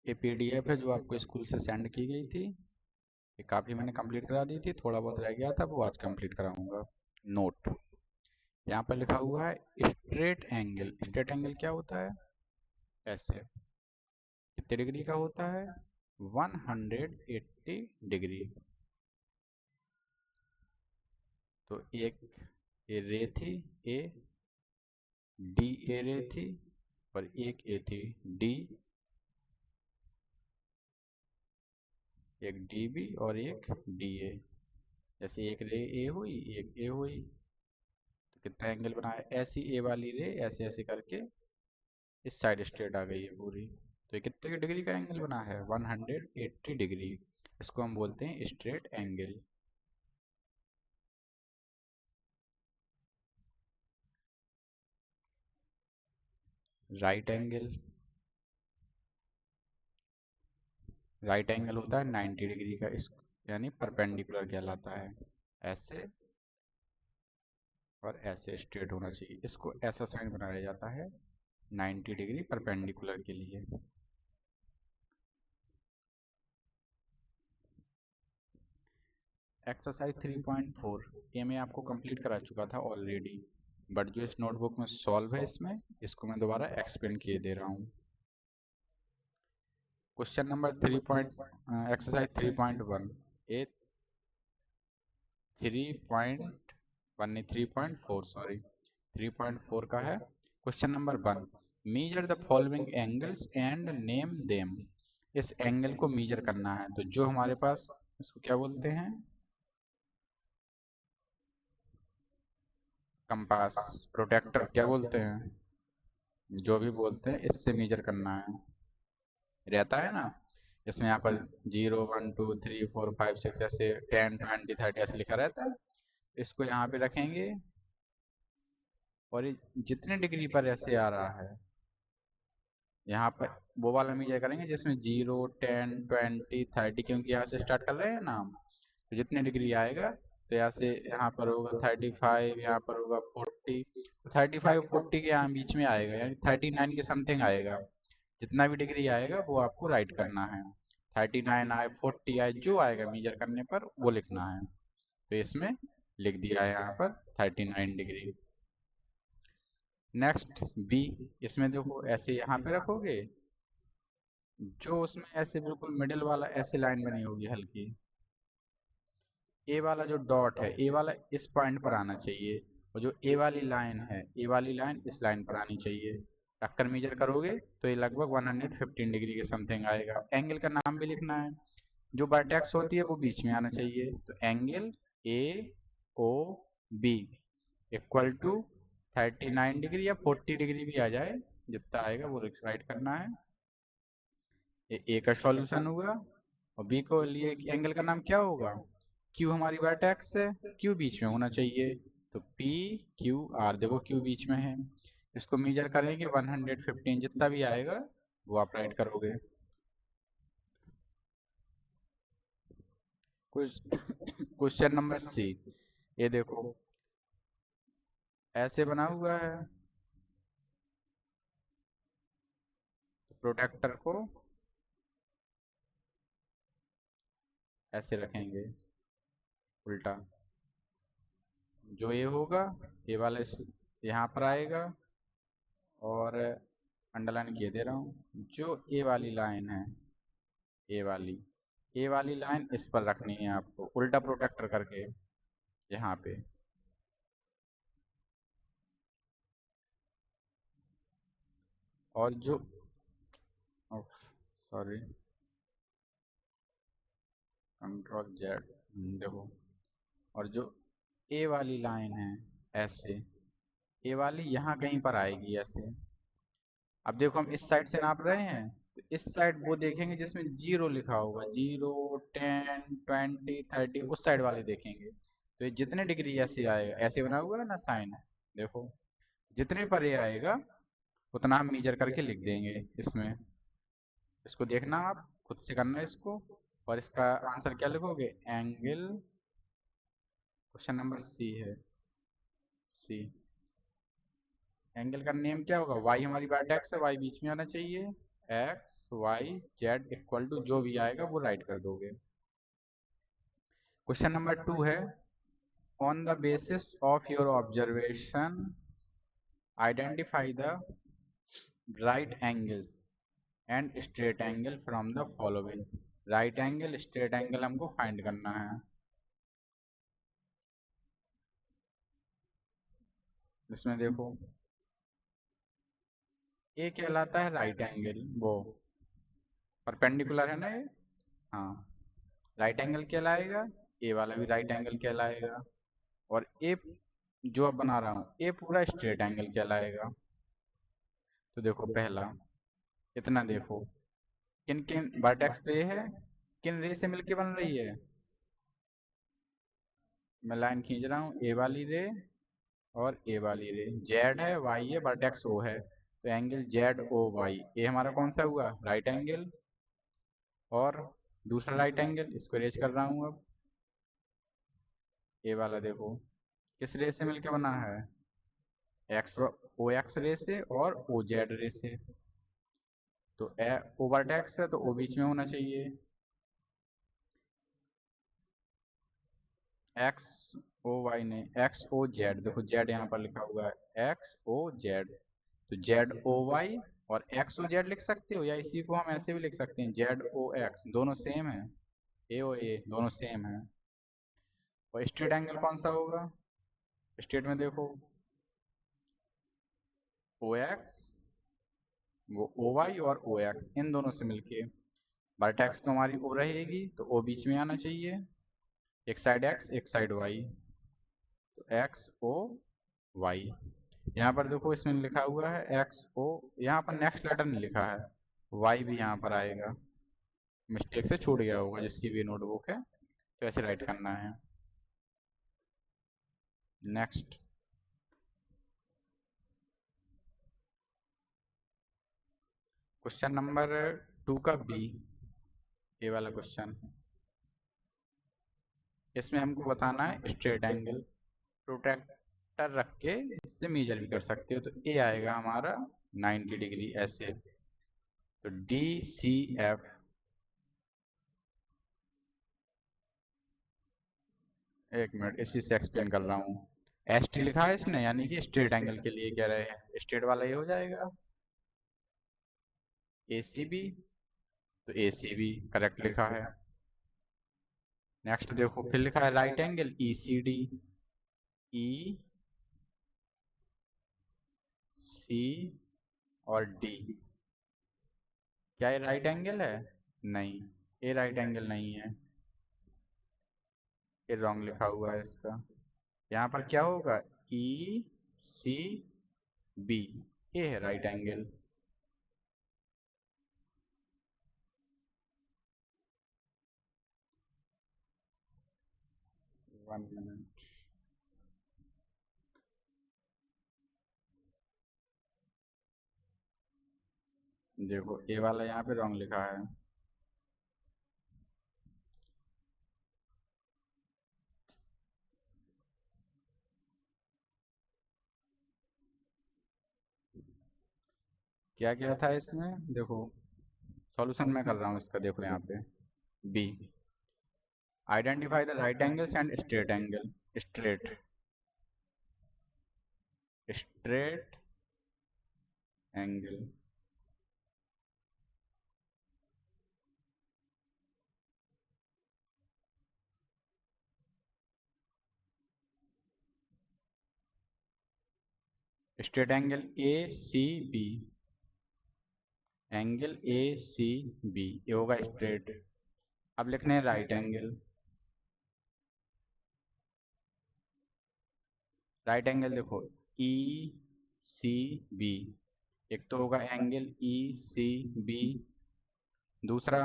ये पीडीएफ है जो आपको स्कूल से सेंड की गई थी। ये काफ़ी मैंने कंप्लीट करा दी थी, थोड़ा बहुत रह गया था वो आज कंप्लीट कराऊंगा। नोट, यहाँ पर लिखा हुआ है स्ट्रेट एंगल। स्ट्रेट एंगल क्या होता है? ऐसे कितने डिग्री का होता है? 180 डिग्री। तो एक ये रे थी ए, डी ए रे थी, और एक ए थी डी, एक डी बी और एक डी ए। जैसे एक रे ए हुई, एक ए हुई, तो कितना एंगल बना है? ऐसी ए वाली रे ऐसे ऐसे करके इस साइड स्ट्रेट आ गई है पूरी, तो ये कितने डिग्री का एंगल बना है? 180 डिग्री। इसको हम बोलते हैं straight angle. Right angle, right angle होता है 90 डिग्री का, इस यानी परपेंडिकुलर कहलाता है। ऐसे और ऐसे स्ट्रेट होना चाहिए, इसको ऐसा साइन बनाया जाता है 90 डिग्री परपेंडिकुलर के लिए। एक्सरसाइज 3.4 ये मैं आपको कंप्लीट करा चुका था ऑलरेडी, बट जो इस नोटबुक में सॉल्व है इसमें, इसको मैं दोबारा एक्सप्लेन किए दे रहा हूँ। क्वेश्चन नंबर एक्सरसाइज 3.1 ए 3.1 नहीं 3.4 सॉरी 3.4 का है। Question number 1, measure the following angles and name them. इस एंगल को मीजर करना है, तो जो हमारे पास, इसको क्या बोलते हैं? कंपास, प्रोटेक्टर क्या बोलते हैं? जो भी बोलते हैं, इससे मीजर करना है। रहता है ना, इसमें यहाँ पर 0 1 2 3 4 5 6 ऐसे 10 20 30 ऐसे लिखा रहता है। इसको यहाँ पे रखेंगे और ये जितने डिग्री पर ऐसे आ रहा है, यहाँ पर वो वाला मीजर करेंगे जिसमें 0 10 20 30, क्योंकि यहाँ से स्टार्ट कर रहे हैं ना हम, तो जितने डिग्री आएगा, तो यहाँ से यहाँ पर होगा 35, यहाँ पर होगा 40, 35 40 के यहाँ बीच में आएगा, यानी 39 के समथिंग आएगा। जितना भी डिग्री आएगा वो आपको राइट करना है। 39 आए 40 आए, जो आएगा मीजर करने पर वो लिखना है। तो इसमें लिख दिया है यहाँ पर 39 डिग्री। नेक्स्ट बी, इसमें देखो ऐसे यहाँ पे रखोगे, जो उसमें ऐसे बिल्कुल मिडिल वाला ऐसे लाइन बनी होगी हल्की, ए वाला जो डॉट है, ए वाला इस पॉइंट पर आना चाहिए, और जो ए वाली लाइन है, ए वाली लाइन इस लाइन पर आनी चाहिए। टक्कर मेजर करोगे तो ये लगभग 115 डिग्री के समथिंग आएगा। एंगल का नाम भी लिखना है, जो वर्टेक्स होती है वो बीच में आना चाहिए, तो angle A O B equal to 39 degree या 40 डिग्री भी आ जाए, जितना आएगा वो राइट करना है। ये ए का सॉल्यूशन हुआ, और बी को लिए एंगल का नाम क्या होगा? क्यू हमारी वर्टेक्स है, क्यू बीच में होना चाहिए, तो पी क्यू आर, देखो क्यू बीच में है। इसको मेजर करेंगे 115, जितना भी आएगा वो आप राइट करोगे। क्वेश्चन नंबर सी, ये देखो ऐसे बना हुआ है, प्रोटेक्टर को ऐसे रखेंगे उल्टा, जो ये होगा ये वाला इस यहाँ पर आएगा, और अंडरलाइन किए दे रहा हूँ, जो ए वाली लाइन है, ए वाली ए वाली लाइन इस पर रखनी है आपको उल्टा प्रोटेक्टर करके यहाँ पे। और जो, सॉरी, कंट्रोल जेड, देखो, और जो ए वाली लाइन है ऐसे, ए वाली यहाँ कहीं पर आएगी ऐसे। अब देखो हम इस साइड से नाप रहे हैं, तो इस साइड वो देखेंगे जिसमें 0 लिखा होगा, 0 10 20 30, उस साइड वाले देखेंगे। तो ये जितने डिग्री ऐसे आएगा, ऐसे बना हुआ है ना साइन, देखो जितने पर ये आएगा उतना हम मीजर करके लिख देंगे इसमें। इसको देखना, आप खुद से करना इसको, और इसका आंसर क्या लिखोगे? एंगल, क्वेश्चन नंबर सी है, सी। एंगल का नेम क्या होगा? वाई हमारी वर्टेक्स है, वाई बीच में आना चाहिए, X Y Z equal to जो भी आएगा वो राइट कर दोगे। क्वेश्चन नंबर 2 है, on the basis of your observation identify the right angles and straight angle from the following. Right angle straight angle हमको फाइंड करना है। इसमें देखो ए कहलाता है राइट एंगल, वो परपेंडिकुलर है ना ये। हाँ, राइट एंगल कहलाएगा, ए वाला भी राइट एंगल कहलाएगा, और ए जो अब बना रहा हूँ ए पूरा स्ट्रेट एंगल कहलाएगा। तो देखो पहला इतना देखो, किन किन वर्टेक्स पे है, किन रे से मिलके बन रही है। मैं लाइन खींच रहा हूँ, ए वाली रे और ए वाली रे, जेड है वाई है वर्टेक्स ओ है, तो एंगल जेड ओ वाई, ए हमारा कौन सा हुआ, राइट एंगल। और दूसरा राइट एंगल इसको रेज कर रहा हूँ अब, ए वाला देखो किस रे से मिलके बना है, एक्स ओ एक्स रे से और ओ जेड रे से। तो ओ वर्टेक्स है तो ओ बीच में होना चाहिए, एक्स ओ वाई नहीं एक्स ओ जेड, देखो जेड यहाँ पर लिखा हुआ है एक्स ओ जेड, तो जेड ओ वाई और एक्स ओ जेड लिख सकते हो, या इसी को हम ऐसे भी लिख सकते हैं जेड ओ एक्स, दोनों सेम है, ए ओ ए दोनों सेम है। और स्ट्रेट एंगल कौन सा होगा, स्ट्रेट में देखो ओ एक्स, वो ओ वाई और ओ एक्स इन दोनों से मिलके, वर्टेक्स तो हमारी ओ रहेगी तो ओ बीच में आना चाहिए, एक साइड एक्स एक साइड वाई, तो एक्स ओ वाई। यहाँ पर देखो इसमें लिखा हुआ है एक्स ओ, यहाँ पर नेक्स्ट लेटर नहीं लिखा है, वाई भी यहाँ पर आएगा, मिस्टेक से छूट गया होगा जिसकी भी नोटबुक है, तो ऐसे राइट करना है। नेक्स्ट क्वेश्चन नंबर 2 का बी, ये वाला क्वेश्चन, इसमें हमको बताना है स्ट्रेट एंगल, प्रोट्रैक्टर रख के इससे मेजर भी कर सकते हो, तो ए आएगा हमारा 90 डिग्री ऐसे, तो डी सी एफ, एक मिनट इसी से एक्सप्लेन कर रहा हूँ, एस टी लिखा है इसने यानी कि स्ट्रेट एंगल के लिए कह रहे हैं, स्ट्रेट वाला ये हो जाएगा, ए सी बी, तो ए सी बी करेक्ट लिखा है। नेक्स्ट देखो फिर लिखा है right angle E C D, E C और डी, क्या ये राइट एंगल है, नहीं ये राइट एंगल नहीं है, ये रॉन्ग लिखा हुआ है इसका, यहाँ पर क्या होगा ई सी बी, ये है राइट एंगल। 1 मिनट, देखो ए वाला यहाँ पे रॉन्ग लिखा है, क्या क्या था इसमें देखो, सॉल्यूशन मैं कर रहा हूँ इसका, देखो यहाँ पे B, identify the right angles and straight angle, straight straight angle, straight angle A C B, angle A C B ये होगा स्ट्रेट। अब लिखने हैं राइट एंगल, राइट एंगल देखो ई सी बी, एक तो होगा एंगल ई सी बी, दूसरा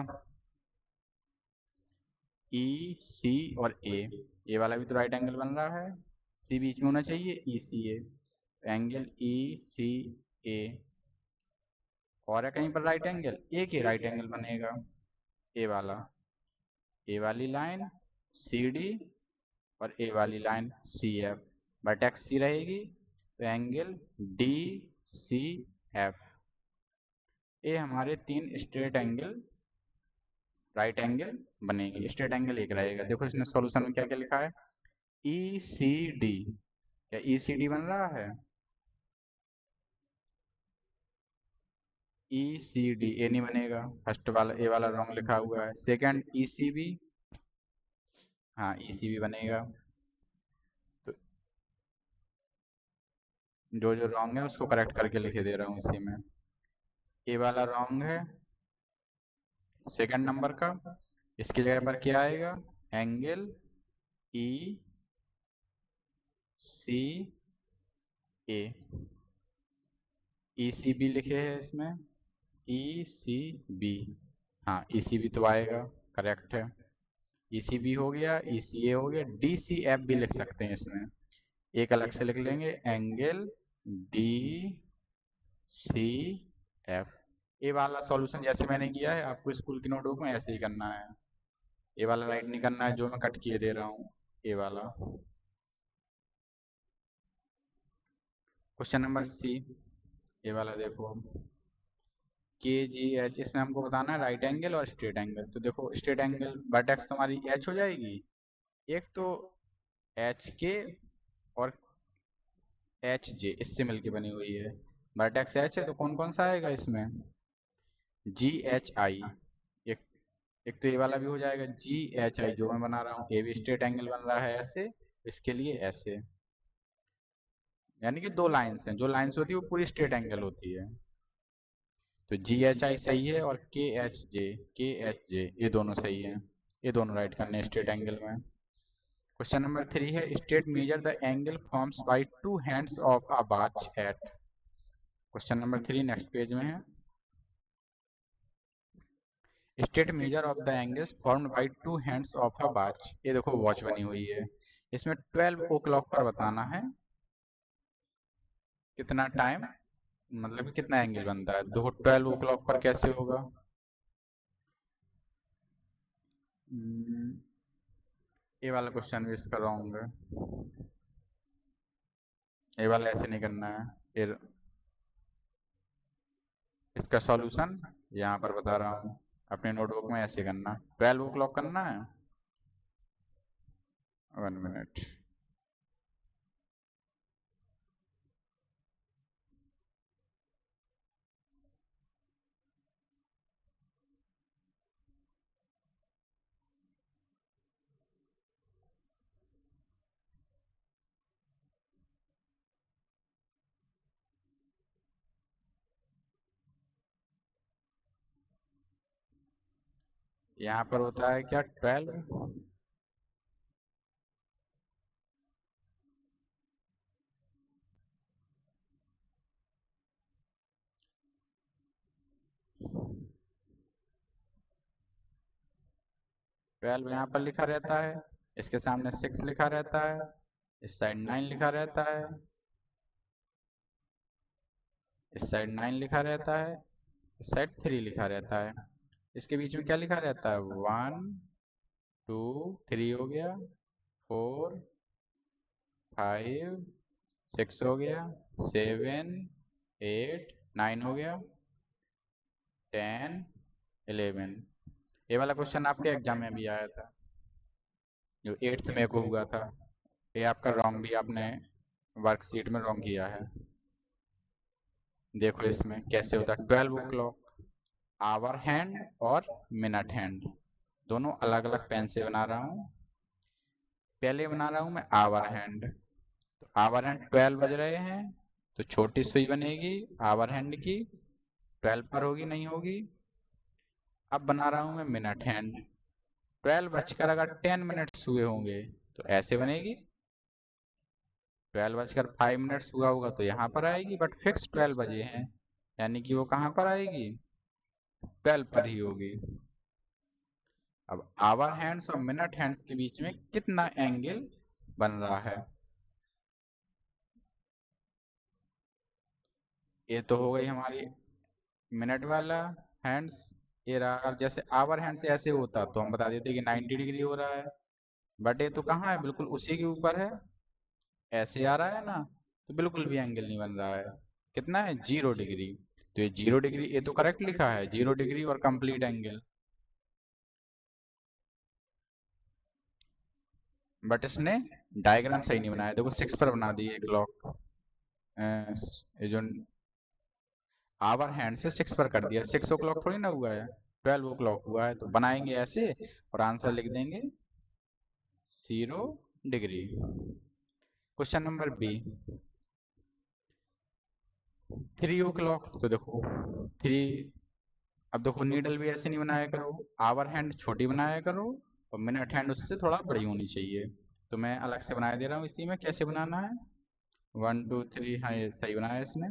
ई सी और ए वाला भी तो राइट एंगल बन रहा है, सी बीच में होना चाहिए ई सी ए, एंगल ई सी ए, और है कहीं पर राइट एंगल, ए के राइट एंगल बनेगा, ए वाला, ए वाली लाइन सी डी और ए वाली लाइन सी एफ, वर्टेक्स सी रहेगी तो एंगल डी सी एफ, ये हमारे 3 स्ट्रेट एंगल राइट एंगल बनेंगे। स्ट्रेट एंगल एक रहेगा। देखो इसने सॉल्यूशन में क्या क्या लिखा है, ई सी डी। क्या ई सी डी बन रहा है? ई सी डी ए नहीं बनेगा, फर्स्ट वाला ए वाला रॉन्ग लिखा हुआ है। सेकंड ई सी बी, हाँ ई सी बी बनेगा। तो जो जो रॉन्ग है उसको करेक्ट करके लिखे दे रहा हूँ इसी में। ए वाला रॉन्ग है सेकंड नंबर का, इसकी जगह पर क्या आएगा, एंगल ई सी ए। ई सी बी लिखे हैं इसमें, ई सी बी, हाँ ई सी बी तो आएगा, करेक्ट है। ई सी बी हो गया, ई सी ए हो गया, डी सी एफ भी लिख सकते हैं इसमें, एक अलग से लिख लेंगे, एंगल डी सी एफ। ए वाला सॉल्यूशन जैसे मैंने किया है आपको स्कूल की नोटबुक में ऐसे ही करना है। ए वाला राइट नहीं करना है जो मैं कट किए दे रहा हूँ, ए वाला। क्वेश्चन नंबर सी, ये वाला देखो, के जी एच, इसमें हमको बताना है राइट एंगल और स्ट्रेट एंगल। तो देखो स्ट्रेट एंगल वर्टेक्स तुम्हारी एच हो जाएगी, एक तो एच के और एच जे इससे मिलके बनी हुई है। वर्टेक्स एच है तो कौन कौन सा आएगा इसमें, जी एच आई। एक एक तो ये वाला भी हो जाएगा जी एच आई जो मैं बना रहा हूँ, ये भी स्ट्रेट एंगल बन रहा है ऐसे, इसके लिए ऐसे, यानी कि दो लाइंस हैं, जो लाइंस होती है वो पूरी स्ट्रेट एंगल होती है। तो जी एच आई सही है और के एच जे ये दोनों सही है, ये दोनों राइट करने हैं स्ट्रेट एंगल में। क्वेश्चन नंबर 3 है, state measure the angle forms by two hands of a watch at. Question number 3 next page में है, state measure of the angles formed by two hands of a watch. ये देखो watch बनी हुई है, इसमें 12 ओ clock पर बताना है कितना टाइम, मतलब कि कितना एंगल बनता है। देखो 12 ओ क्लॉक पर कैसे होगा, ये वाला क्वेश्चन भी इसका रॉन्ग है, ये वाला ऐसे नहीं करना है। फिर इसका सॉल्यूशन यहाँ पर बता रहा हूँ, अपने नोटबुक में ऐसे करना, 12 ओ क्लॉक करना है। 1 मिनट, यहाँ पर होता है क्या 12, यहाँ पर लिखा रहता है, इसके सामने 6 लिखा रहता है, इस साइड 9 लिखा रहता है, इस साइड 9 लिखा रहता है, इस साइड 3 लिखा रहता है। इसके बीच में क्या लिखा रहता है, 1 2 3 हो गया, 4 5 6 हो गया, 7 8 9 हो गया, 10 11। ये वाला क्वेश्चन आपके एग्जाम में भी आया था, जो 8th में को हुआ था। ये आपका रॉन्ग भी आपने वर्कशीट में रॉन्ग किया है। देखो इसमें कैसे होता है, 12 ओ क्लॉक आवर हैंड और मिनट हैंड दोनों अलग अलग पेन से बना रहा हूँ। पहले बना रहा हूँ मैं आवर हैंड, तो आवर हैंड 12 बज रहे हैं, तो छोटी सुई बनेगी आवर हैंड की, 12 पर होगी नहीं होगी। अब बना रहा हूँ मैं मिनट हैंड, 12 बजकर अगर 10 मिनट्स हुए होंगे तो ऐसे बनेगी, 12 बजकर 5 मिनट्स हुआ होगा तो यहाँ पर आएगी, बट फिक्स 12 बजे हैं, यानी कि वो कहाँ पर आएगी, 12 पर ही होगी। अब आवर हैंड्स और मिनट हैंड्स के बीच में कितना एंगल बन रहा है, ये तो हो गई हमारी मिनट वाला हैंड्स। ये रहा, अगर जैसे आवर हैंड से ऐसे होता तो हम बता देते कि 90 डिग्री हो रहा है, बट ये तो कहाँ है, बिल्कुल उसी के ऊपर है, ऐसे आ रहा है ना, तो बिल्कुल भी एंगल नहीं बन रहा है। कितना है, 0 डिग्री। तो ये 0 डिग्री, ये तो करेक्ट लिखा है 0 डिग्री और कंप्लीट एंगल, बट इसने डायग्राम सही नहीं बनाया। देखो 6 पर बना दी ये क्लॉक, ये जो आवर हैंड से 6 पर कर दिया, 6 o'clock थोड़ी ना हुआ है, 12 o'clock हुआ है। तो बनाएंगे ऐसे और आंसर लिख देंगे 0 degree. Question number B, 3 o'clock। तो देखो 3, अब देखो नीडल भी ऐसे नहीं बनाया करो, आवर हैंड छोटी बनाया करो और मिनट हैंड उससे थोड़ा बड़ी होनी चाहिए। तो मैं अलग से बना दे रहा हूँ इसी में, कैसे बनाना है। 1 2 3, हाँ ये सही बनाया इसने।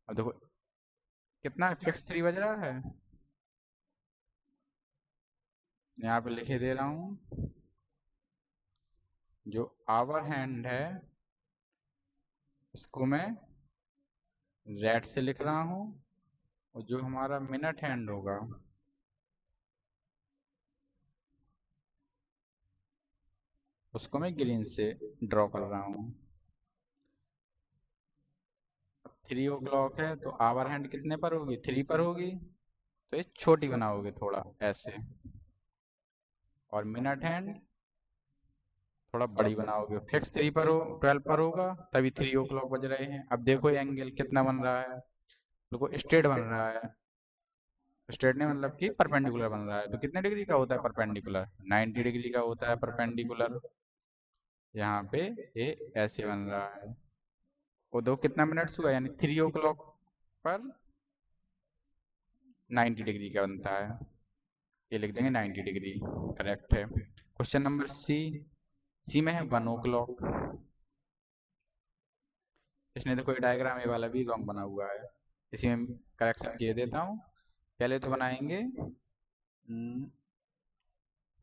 अब देखो कितना फिक्स 3 बज रहा है, यहाँ पे लिखे दे रहा हूँ। जो आवर हैंड है इसको मैं रेड से लिख रहा हूँ, और जो हमारा मिनट हैंड होगा उसको मैं ग्रीन से ड्रॉ कर रहा हूँ। 3 o'clock है तो आवर हैंड कितने पर होगी, 3 पर होगी, तो ये छोटी बनाओगे थोड़ा ऐसे, और मिनट हैंड थोड़ा बड़ी बनाओगे। फिक्स 3 पर हो, 12 पर होगा, तभी 3 o'clock बज रहे हैं। अब देखो ये एंगल कितना बन रहा है, देखो स्ट्रेट बन रहा है। स्ट्रेट नहीं मतलब कि परपेंडिकुलर बन रहा है। तो कितने डिग्री का होता है परपेंडिकुलर, 90 डिग्री का होता है परपेंडिकुलर। यहाँ पे ये ऐसे बन रहा है। और देखो कितना मिनट्स हुआ, यानी 3 o'clock पर 90 डिग्री का बनता है। ये लिख देंगे 90 डिग्री, करेक्ट है। क्वेश्चन नंबर सी, सी में है 1 o'clock। इसने देखो ये डायग्राम ये वाला भी रॉन्ग बना हुआ है, इसी में करेक्शन किए देता हूँ। पहले तो बनाएंगे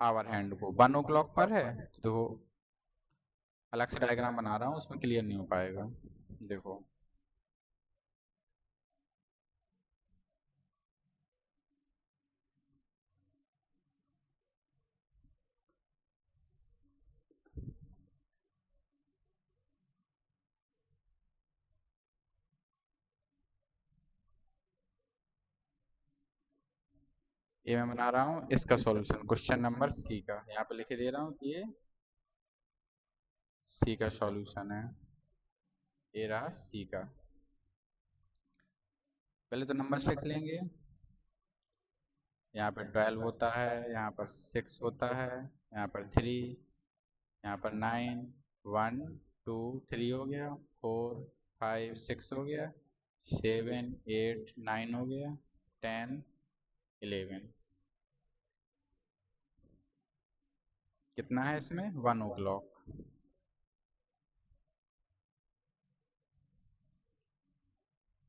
आवर हैंड को, 1 o'clock पर है तो अलग से डायग्राम बना रहा हूँ, उसमें क्लियर नहीं हो पाएगा। देखो ये मैं बना रहा हूँ इसका सॉल्यूशन, क्वेश्चन नंबर सी का। यहाँ पे लिखे दे रहा हूँ कि ये सी का सॉल्यूशन है। ये रहा सी का। पहले तो नंबर्स लिख लेंगे। यहाँ पर 12 होता है, यहाँ पर 6 होता है, यहाँ पर 3, यहाँ पर 9, 1 2 3 हो गया, 4 5 6 हो गया, 7 8 9 हो गया, 10 11। कितना है इसमें, 1 o'clock।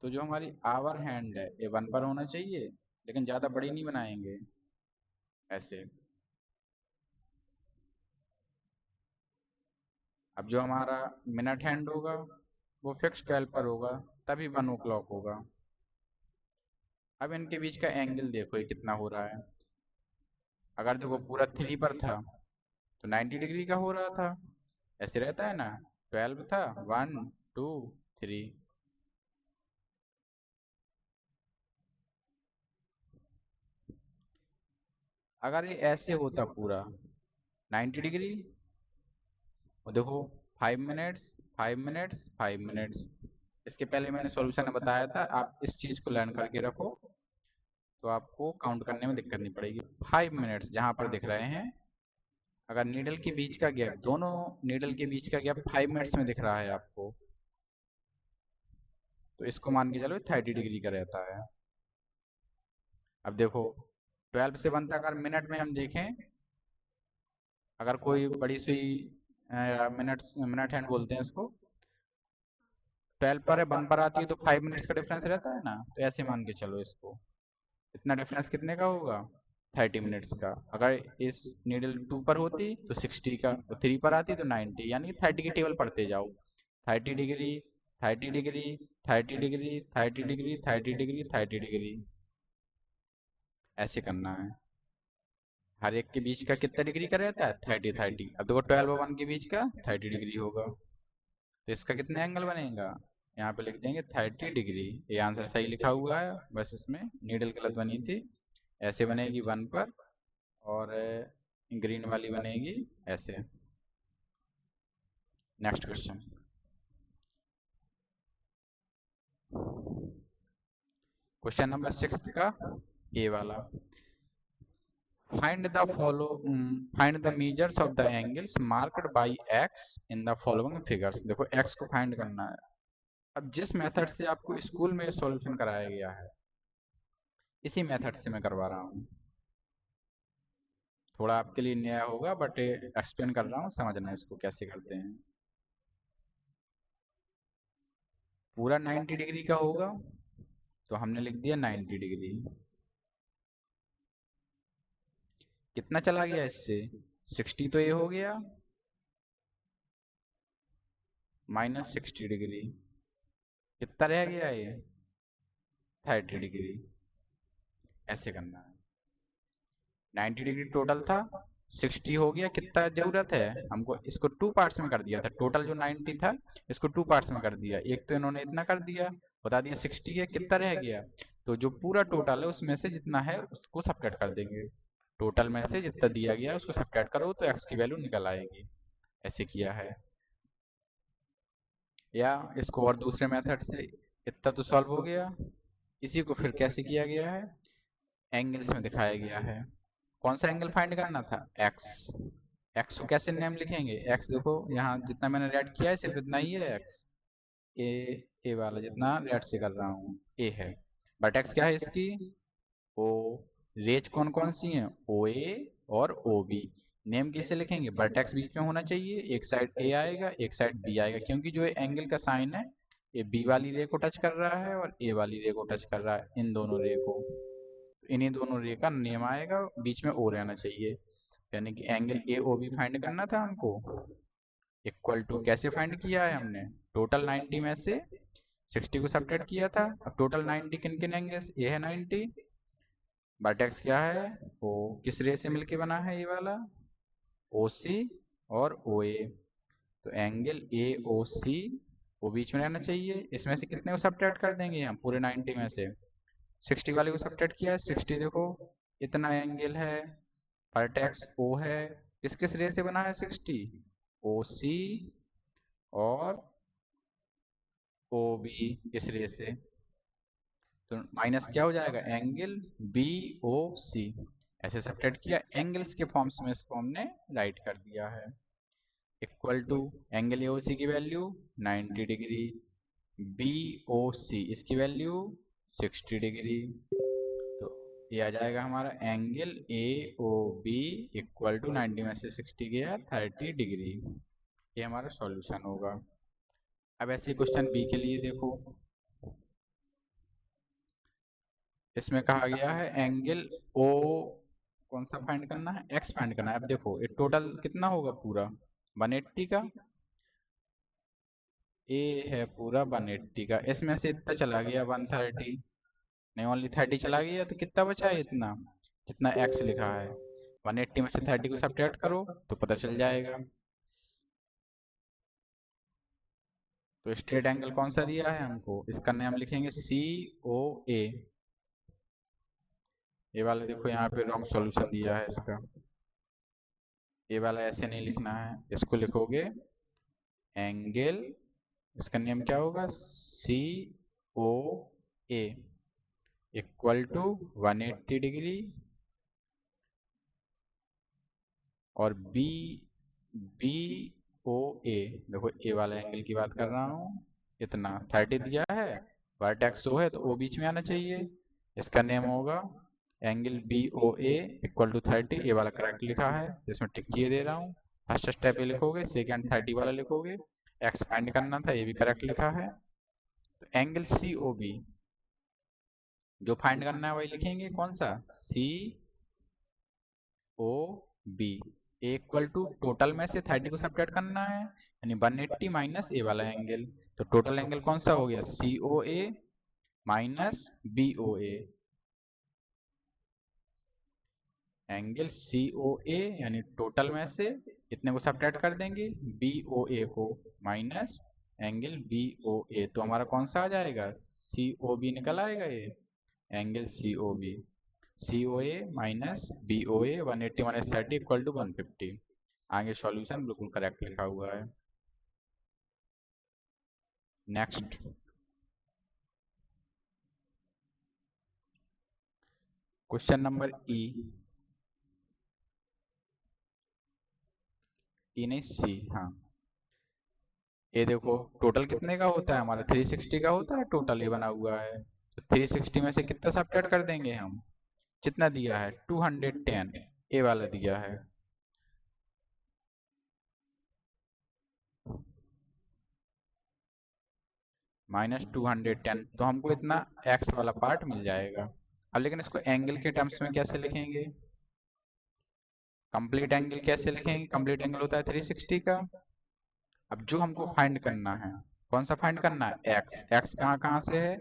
तो जो हमारी आवर हैंड है ये 1 पर होना चाहिए, लेकिन ज्यादा बड़ी नहीं बनाएंगे ऐसे। अब जो हमारा मिनट हैंड होगा वो फिक्स 12 पर होगा, तभी 1 o'clock होगा। अब इनके बीच का एंगल देखो ये कितना हो रहा है। अगर देखो पूरा 3 पर था तो 90 डिग्री का हो रहा था, ऐसे रहता है ना। 12 था, 1 2 3। अगर ये ऐसे होता पूरा 90 डिग्री, और देखो 5 मिनट्स 5 मिनट्स 5 मिनट्स, इसके पहले मैंने सॉल्यूशन में बताया था, आप इस चीज को लर्न करके रखो तो आपको काउंट करने में दिक्कत नहीं पड़ेगी। 5 मिनट्स जहां पर दिख रहे हैं, अगर नीडल के बीच का गैप, दोनों नीडल के बीच का गैप 5 मिनट्स में दिख रहा है आपको, तो इसको मान के चलो 30 डिग्री का रहता है। अब देखो 12 से बनता, अगर मिनट में हम देखें, अगर कोई बड़ी सी मिनट मिनट हैंड बोलते हैं इसको, 12 पर है 1 पर आती है तो 5 मिनट्स का डिफरेंस रहता है ना। तो ऐसे मान के चलो इसको, इतना डिफरेंस कितने का होगा, 30 मिनट्स का। अगर इस नीडल 2 पर होती तो 60 का, तो 3 पर आती तो 90, यानी कि 30 की टेबल पढ़ते जाओ। 30 degree, 30 degree, 30 degree, 30 degree, 30 degree, 30 degree, ऐसे करना है। हर एक के बीच का कितना डिग्री का रहता है, 30 30। अब देखो 12 और 1 के बीच का 30 डिग्री होगा, तो इसका कितना एंगल बनेगा, यहाँ पे लिख देंगे 30 डिग्री। ये आंसर सही लिखा हुआ है, बस इसमें नीडल गलत बनी थी। ऐसे बनेगी 1 पर, और ग्रीन वाली बनेगी ऐसे। नेक्स्ट क्वेश्चन, क्वेश्चन नंबर 6 का ए वाला। Find the measures of the angles marked by x in the following figures. देखो एक्स को फाइंड करना है। अब जिस मेथड से आपको स्कूल में सॉल्यूशन कराया गया है, इसी मेथड से मैं करवा रहा हूँ। थोड़ा आपके लिए नया होगा, बट एक्सप्लेन कर रहा हूँ, समझना इसको कैसे करते हैं। पूरा 90 डिग्री का होगा, तो हमने लिख दिया 90 डिग्री। कितना चला गया इससे? 60 तो ये हो गया, -60 डिग्री। कितना रह गया ये? 30 डिग्री। ऐसे करना है। 90 डिग्री टोटल था, 60 हो गया। कितना जरूरत है हमको? इसको 2 पार्ट्स में कर दिया था। टोटल जो 90 था, इसको 2 पार्ट्स में कर दिया। एक तो इन्होंने इतना कर दिया, बता दिया 60 है। कितना रह गया? तो जो पूरा टोटल है उसमें से जितना है उसको सब्ट्रैक्ट कर देंगे। टोटल में से जितना दिया गया है उसको सब्ट्रैक्ट करो तो एक्स की वैल्यू निकल आएगी। ऐसे किया है। या इसको और दूसरे मेथड से, इतना तो सॉल्व हो गया। इसी को फिर कैसे किया गया है? एंगल्स में दिखाया गया है। कौन सा एंगल फाइंड करना था? एक्स। एक्स को कैसे नेम लिखेंगे? एक्स देखो यहाँ जितना मैंने रेड किया है सिर्फ इतना ही है एक्स। ए, ए वाला जितना रेड से कर रहा हूँ ए है। बट एक्स क्या है इसकी? ओ। रेज कौन कौन सी हैं? ओ ए और ओ बी। नेम कैसे लिखेंगे? वर्टेक्स बीच में होना चाहिए, एक साइड ए आएगा एक साइड बी आएगा, क्योंकि जो एंगल का साइन है ये बी वाली रे को टच कर रहा है और ए वाली रे को टच कर रहा है, इन दोनों रे को। तो इन्हीं दोनों रे का नेम आएगा, बीच में ओ रहना चाहिए। यानी कि angle A O B find करना था हमको। इक्वल टू कैसे फाइंड किया है हमने? टोटल 90 में से 60 को सब्ट्रैक्ट किया था। अब टोटल 90 किन किन एंगल्स? ये है 90। वर्टेक्स क्या है? ओ। किस रे से मिलके बना है ये वाला? ओ सी और ओ ए। तो एंगल ए ओ सी, वो बीच में रहना चाहिए। इसमें से कितने को सब्ट्रैक्ट कर देंगे हम? पूरे 90 में से 60 वाले को सब्ट्रैक्ट किया है। 60 देखो इतना एंगल है, वर्टेक्स ओ है। किस किस रे से बना है 60? ओ सी और ओ बी, इस रे से। तो माइनस क्या हो जाएगा? एंगल बी ओ सी। ऐसे सब्ट्रैक्ट किया, एंगल्स के फॉर्म्स में इसको हमने राइट कर दिया है। Equal to angle A O C की value 90 degree, B O C इसकी वैल्यू 60 डिग्री। तो ये आ जाएगा हमारा angle A O B equal to 90 में से 60 गया 30 डिग्री। ये हमारा सॉल्यूशन होगा। अब ऐसे क्वेश्चन बी के लिए देखो। इसमें कहा गया है एंगल ओ, कौन सा फाइंड करना है? एक्स फाइंड करना है। अब देखो ये टोटल कितना होगा पूरा? 180 का। ए है पूरा 180 का, इसमें से इतना चला गया 130, नहीं ओनली 30 चला गया। तो कितना बचा है? इतना जितना एक्स लिखा है। 180 में से 30 को सब्ट्रैक्ट करो तो पता चल जाएगा। तो स्ट्रेट एंगल कौन सा दिया है हमको? इसका नाम लिखेंगे सी ओ ए। ये वाला देखो यहाँ पे रॉन्ग सॉल्यूशन दिया है इसका। ये वाला ऐसे नहीं लिखना है, इसको लिखोगे एंगल, इसका नेम क्या होगा? सी O A equal to 180 degree, और बी बी ओ ए। देखो ए वाला एंगल की बात कर रहा हूँ। इतना 30 दिया है, वर्टेक्स ओ है तो ओ बीच में आना चाहिए। इसका नेम होगा angle B O A equal to 30। A वाला करेक्ट लिखा है तो इसमें टिक किए दे रहा हूँ। फर्स्ट स्टेप ये लिखोगे, सेकंड 30 वाला लिखोगे। एक्स फाइंड करना था, ये भी करेक्ट लिखा है। तो एंगल सी ओ बी जो फाइंड करना है वही लिखेंगे। कौन सा? C O B equal to total में से 30 को सब्ट्रैक्ट करना है, यानी 180 माइनस ए वाला एंगल। तो टोटल एंगल कौन सा हो गया? सी O A minus B O A. Angle C O ए यानी टोटल में से इतने को सब्ट्रैक्ट कर देंगे, बी ओ ए को माइनस एंगल बी ओ ए, तो हमारा कौन सा आ जाएगा, सी ओ बी निकल आएगा ये, angle C O B. C O A minus B O A 180 minus 30 equal to 150। आगे सॉल्यूशन बिल्कुल करेक्ट लिखा हुआ है। Next question number E, E नहीं सी, हाँ। ये देखो टोटल कितने का होता है हमारा, 360 का होता है टोटल, ये बना हुआ है। तो 360 में से कितना सब्ट्रैक्ट कर देंगे हम, कितना दिया है 210, ए वाला दिया है। -210, तो हमको इतना एक्स वाला पार्ट मिल जाएगा। अब लेकिन इसको एंगल के टर्म्स में कैसे लिखेंगे, कंप्लीट एंगल कैसे लिखेंगे, कंप्लीट एंगल होता है 360 का। अब जो हमको फाइंड करना है, कौन सा फाइंड करना है, एक्स। एक्स कहाँ कहाँ से है,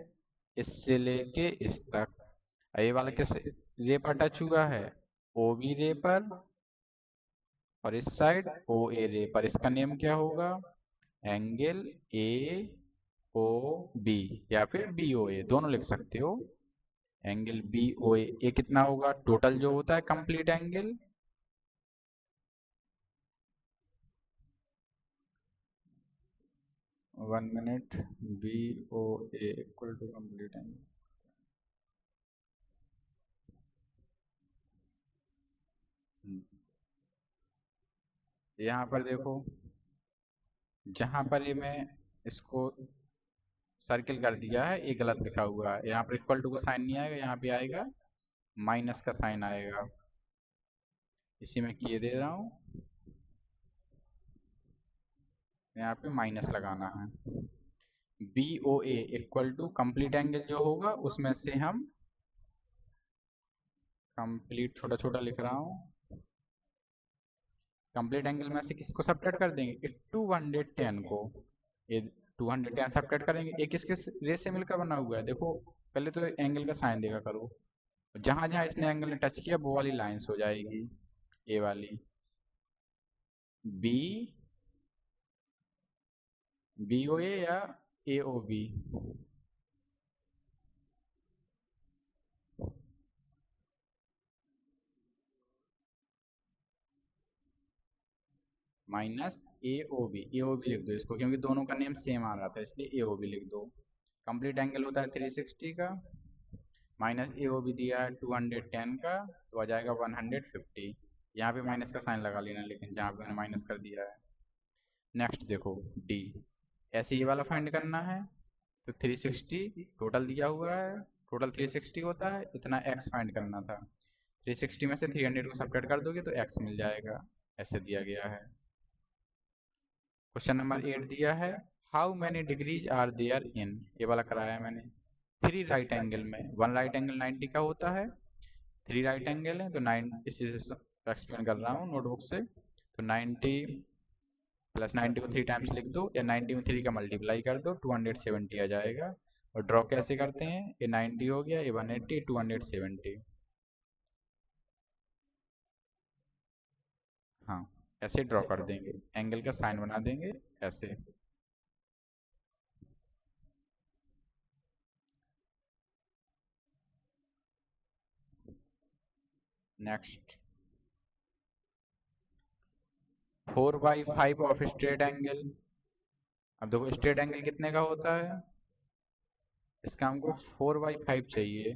इससे लेके इस तक। ये वाला किस रे पर टच हुआ है, ओ बी रे पर, और इस साइड ओ ए रे पर। इसका नेम क्या होगा, एंगल ए ओ बी, या फिर बी ओ ए, दोनों लिख सकते हो। एंगल बी ओ ए कितना होगा, टोटल जो होता है complete angle, 1 minute, B O A equal to complete angle. यहाँ पर देखो, जहां पर ये मैं इसको सर्किल कर दिया है, ये गलत लिखा हुआ है। यहाँ पर इक्वल टू का साइन नहीं आएगा, यहाँ पे आएगा माइनस का साइन आएगा। इसी में किए दे रहा हूँ, यहाँ पे माइनस लगाना है। B O A equal to complete angle जो होगा उसमें से हम कंप्लीट छोटा छोटा लिख रहा हूँ, कंप्लीट एंगल में से किसको सब्ट्रैक्ट कर देंगे, 210 को। ये 210 सब्ट्रैक्ट करेंगे, ये किस किस रेस से मिलकर बना हुआ है, देखो पहले तो एंगल का साइन देखा करो, जहां जहां इसने एंगल ने टच किया वो वाली लाइंस हो जाएगी, ये वाली बी, बी ओ ए या ए ओ बी, माइनस ए ओ बी लिख दो इसको, क्योंकि दोनों का नेम सेम आ रहा था इसलिए ए ओ बी लिख दो। कंप्लीट एंगल होता है 360 का, माइनस ए ओ बी दिया है 210 का, तो आ जाएगा 150। यहाँ पे माइनस का साइन लगा लेना, लेकिन जहाँ पे मैंने माइनस कर दिया है। नेक्स्ट देखो डी, ऐसे ये वाला फाइंड करना है। तो 360 टोटल दिया हुआ है, टोटल 360 होता है, इतना एक्स फाइंड करना था। 360 में से 300 को सब्ट्रैक्ट कर दोगे तो एक्स मिल जाएगा, ऐसे दिया गया है। क्वेश्चन नंबर 8 दिया है, how many degrees are there in, ये वाला कराया है मैंने। 3 राइट एंगल में, 1 राइट एंगल 90 का होता है, 3 राइट एंगल है तो 9, इसी से एक्सप्लेन कर रहा हूँ नोटबुक से। तो 90 प्लस 90 को 3 टाइम्स लिख दो, या 90 में 3 का मल्टीप्लाई कर दो, 270 आ जाएगा। और ड्रॉ कैसे करते हैं, ये 90 हो गया, ये 180, 270। हाँ, ऐसे ड्रॉ कर देंगे, एंगल का साइन बना देंगे ऐसे। Next 4/5 of straight angle. अब देखो स्ट्रेट एंगल कितने का होता है, इसका हमको 4/5 चाहिए।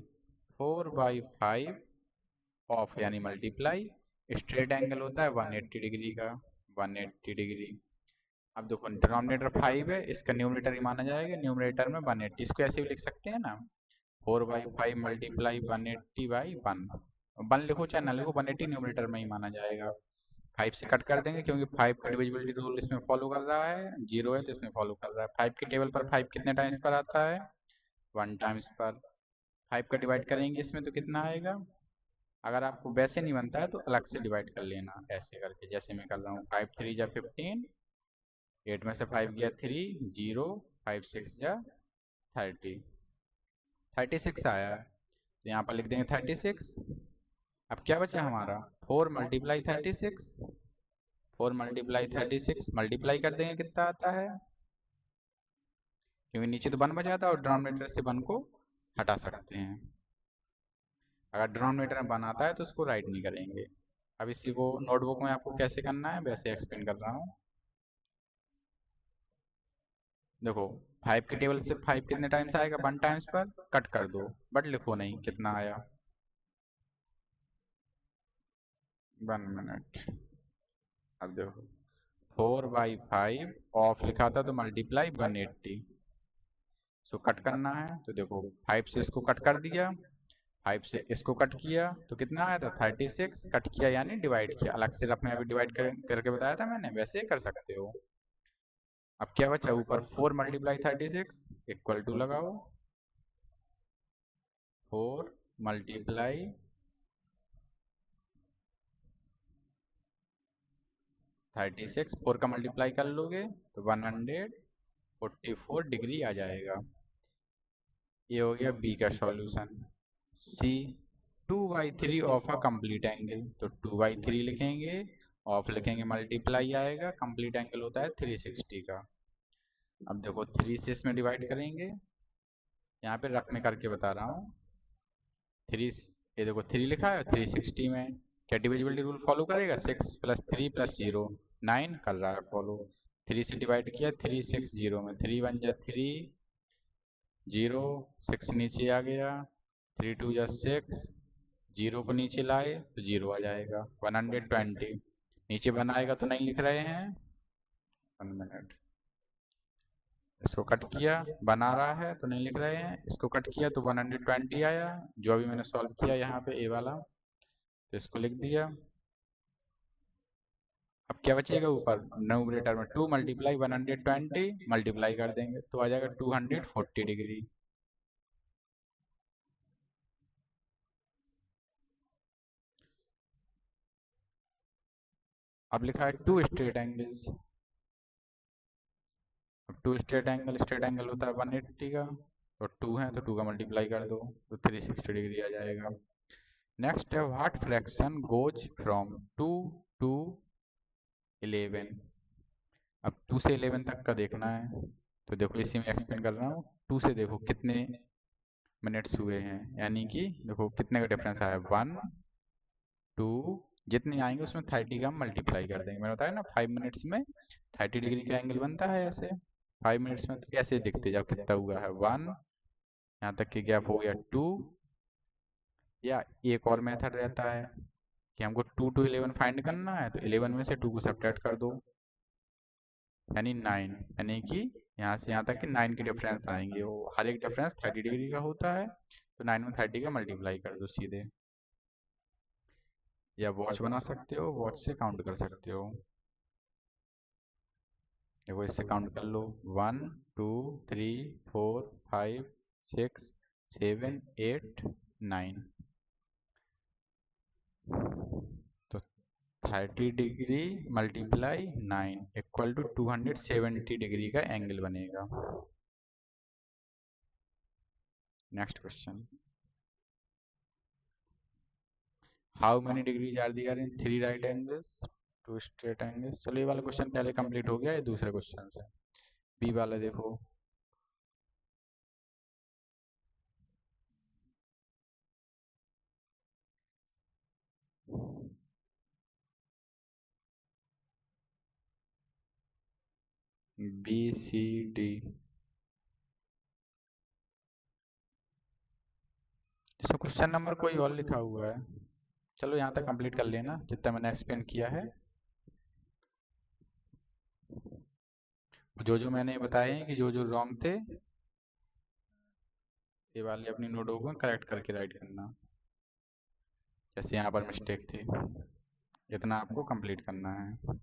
4/5 ऑफ यानी मल्टीप्लाई, स्ट्रेट एंगल होता है 180 डिग्री का, 180 डिग्री। अब देखो डिनोमिनेटर 5 है, इसका न्यूमरेटर ही माना जाएगा, न्यूमरेटर में 180, इसको ऐसे भी लिख सकते हैं ना, 4/5 मल्टीप्लाई 180/1। 1 लिखो चाहे ना लिखो, 180 न्यूमरेटर में ही माना जाएगा। 5 से कट कर देंगे, क्योंकि 5 का डिविजिबिलिटी रूल इसमें फॉलो कर रहा है, 0 है तो इसमें फॉलो कर रहा है। 5 के टेबल पर 5 कितने टाइम्स पर आता है, 1 टाइम्स पर। 5 का डिवाइड करेंगे इसमें तो कितना आएगा, अगर आपको वैसे नहीं बनता है तो अलग से डिवाइड कर लेना, ऐसे करके जैसे मैं कर रहा हूँ। 5 3 जा 15, 8 में से 5 गया 3, 0, 5 6 जा 30, 36 आया है, तो यहाँ पर लिख देंगे 36। अब क्या बचा हमारा, 4 मल्टीप्लाई 36, 4 मल्टीप्लाई 36 मल्टीप्लाई कर देंगे कितना आता है, क्योंकि नीचे तो 1 बचा था और डिनोमिनेटर से 1 को हटा सकते हैं। अगर डिनोमिनेटर में 1 आता है तो उसको राइट नहीं करेंगे। अब इसी को नोटबुक में आपको कैसे करना है वैसे एक्सप्लेन कर रहा हूँ। देखो 5 के टेबल से 5 कितने टाइम्स आएगा, 1 टाइम्स पर कट कर दो, बट लिखो नहीं कितना आया। 1 मिनट। अब देखो 4/5 ऑफ लिखा था तो मल्टीप्लाई 180, सो कट करना है तो देखो 5 से इसको कट कर दिया, 5 से इसको कट किया तो कितना आया था 36, कट किया यानी डिवाइड किया, अलग से रफ में अभी डिवाइड करके बताया था मैंने, वैसे कर सकते हो। अब क्या बचा ऊपर 4 मल्टीप्लाई 36 इक्वल टू लगाओ 4 मल्टीप्लाई 36, 4 का मल्टीप्लाई कर लोगे तो 144 डिग्री आ जाएगा। ये हो गया बी का solution. C 2/3 of a complete angle, तो 2/3 लिखेंगे, ऑफ लिखेंगे, मल्टीप्लाई आएगा, कंप्लीट एंगल होता है 360 का। अब देखो 3 से इसमें डिवाइड करेंगे, यहाँ पे रफ में करके बता रहा हूँ। 3, ये देखो 3 लिखा है 360 में, क्या डिविजिबिलिटी रूल फॉलो करेगा, 6 + 3 + 0 9 कर रहा है फॉलो। 3 से डिवाइड किया 360 में, 3 1 जा 3 0, 6 नीचे आ गया, 3 2 जा 6, 0 को नीचे लाए तो 0 आ जाएगा 120। नीचे बनाएगा तो नहीं लिख रहे हैं, 1 मिनट। इसको कट किया, बना रहा है तो नहीं लिख रहे हैं, इसको कट किया तो 120 आया, जो अभी मैंने सॉल्व किया यहाँ पे ए वाला, तो इसको लिख दिया। अब क्या बचेगा ऊपर न्यूमरेटर में 2 मल्टीप्लाई 120 मल्टीप्लाई कर देंगे तो आ जाएगा 240 डिग्री। अब लिखा है 2 स्ट्रेट एंगल्स, 2 स्ट्रेट एंगल होता है 180 का, तो 2 है तो 2 का मल्टीप्लाई कर दो तो 360 डिग्री आ जाएगा। नेक्स्ट है what fraction goes from 2 to 11। अब 2 से 11 तक का देखना है, तो देखो इसी में एक्सप्लेन कर रहा हूँ। 2 से देखो कितने मिनट्स हुए हैं, यानी कि देखो कितने का डिफरेंस आया 1 2, जितने आएंगे उसमें 30 का मल्टीप्लाई कर देंगे। मैंने बताया ना 5 मिनट्स में 30 डिग्री का एंगल बनता है ऐसे, 5 मिनट्स में तो कैसे दिखते जाओ कितना हुआ है 1, यहाँ तक कि गैप हो गया 2, या एक और मेथड रहता है कि हमको 2 to 11 फाइंड करना है, तो 11 में से 2 को सब्ट्रैक्ट कर दो यानी 9, यानी कि यहाँ से यहाँ तक कि 9 के डिफरेंस आएंगे, वो हर एक डिफरेंस 30 डिग्री का होता है, तो 9 में 30 का मल्टीप्लाई कर दो सीधे। या वॉच बना सकते हो, वॉच से काउंट कर सकते हो, देखो इससे काउंट कर लो 1 2 3 4 5 6 7 8 9, तो 30 degree multiply 9 equal to 270 degree का एंगल बनेगा। Next question, how many degrees are there in 3 right angles 2 straight angles. चलो ये वाला क्वेश्चन पहले कंप्लीट हो गया, ये दूसरे क्वेश्चन है। बी वाला देखो, बी सी डी, इसमें क्वेश्चन नंबर कोई और लिखा हुआ है। चलो यहाँ तक कंप्लीट कर लेना जितना मैंने एक्सप्लेन किया है, जो जो मैंने बताए हैं कि जो जो रॉन्ग थे ये वाले अपनी नोटबुक में करेक्ट करके राइट करना, जैसे यहाँ पर मिस्टेक थी, इतना आपको कंप्लीट करना है।